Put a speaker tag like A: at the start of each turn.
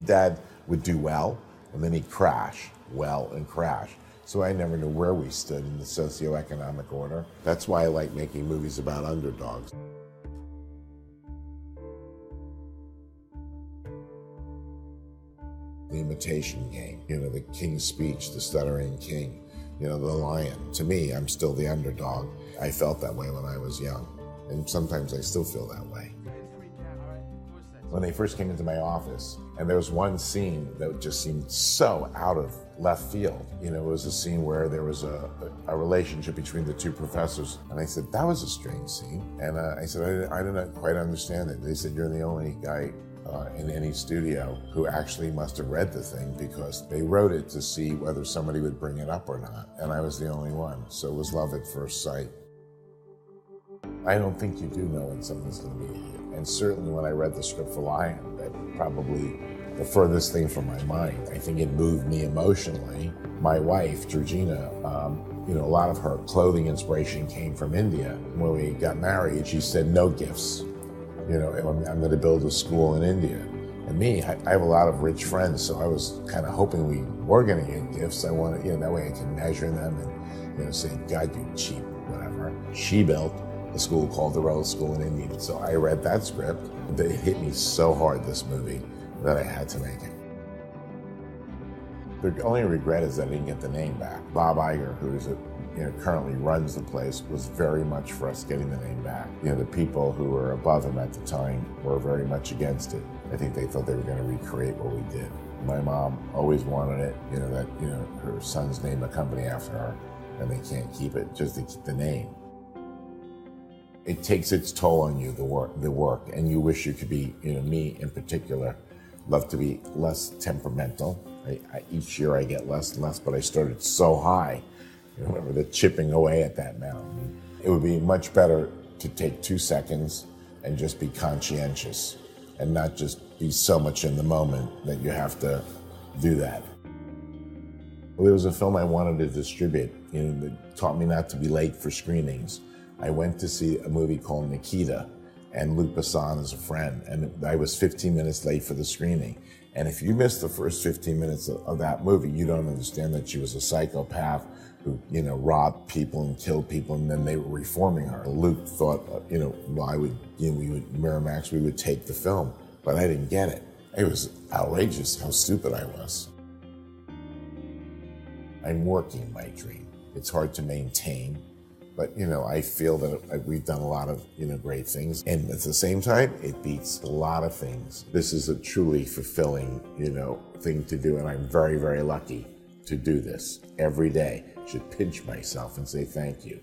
A: Dad would do well, and then he'd crash, and crash. So I never knew where we stood in the socioeconomic order. That's why I like making movies about underdogs. The Imitation Game, the King's Speech, the Stuttering King, the Lion. To me, I'm still the underdog. I felt that way when I was young, and sometimes I still feel that way. When they first came into my office, and there was one scene that just seemed so out of left field. It was a scene where there was a relationship between the two professors. And I said, that was a strange scene. And I said, I didn't quite understand it. They said, you're the only guy in any studio who actually must have read the thing, because they wrote it to see whether somebody would bring it up or not. And I was the only one. So it was love at first sight. I don't think you do know when something's going to be a hit. And certainly when I read the script for Lion, that probably the furthest thing from my mind. I think it moved me emotionally. My wife, Georgina, a lot of her clothing inspiration came from India. When we got married, she said, no gifts. I'm going to build a school in India. And me, I have a lot of rich friends, so I was kind of hoping we were going to get gifts. I wanted, that way I can measure them and, say, God, you cheap, whatever. She built a school called the Rose School in India. So I read that script. It hit me so hard, this movie, that I had to make it. The only regret is that I didn't get the name back. Bob Iger, who's currently runs the place, was very much for us getting the name back. The people who were above him at the time were very much against it. I think they thought they were going to recreate what we did. My mom always wanted it, that her son's name a company after her, and they can't keep it just to keep the name. It takes its toll on you, the work, and you wish you could be, me in particular, love to be less temperamental. Each year I get less and less, but I started so high. Remember the chipping away at that mountain. It would be much better to take 2 seconds and just be conscientious and not just be so much in the moment that you have to do that. Well, there was a film I wanted to distribute, that taught me not to be late for screenings. I went to see a movie called Nikita, and Luc Besson is a friend, and I was 15 minutes late for the screening. And if you miss the first 15 minutes of that movie, you don't understand that she was a psychopath who, robbed people and killed people, and then they were reforming her. Luc thought, Miramax, we would take the film, but I didn't get it. It was outrageous how stupid I was. I'm working my dream. It's hard to maintain. But, I feel that we've done a lot of, great things. And at the same time, it beats a lot of things. This is a truly fulfilling, thing to do. And I'm very, very lucky to do this every day. I should pinch myself and say thank you.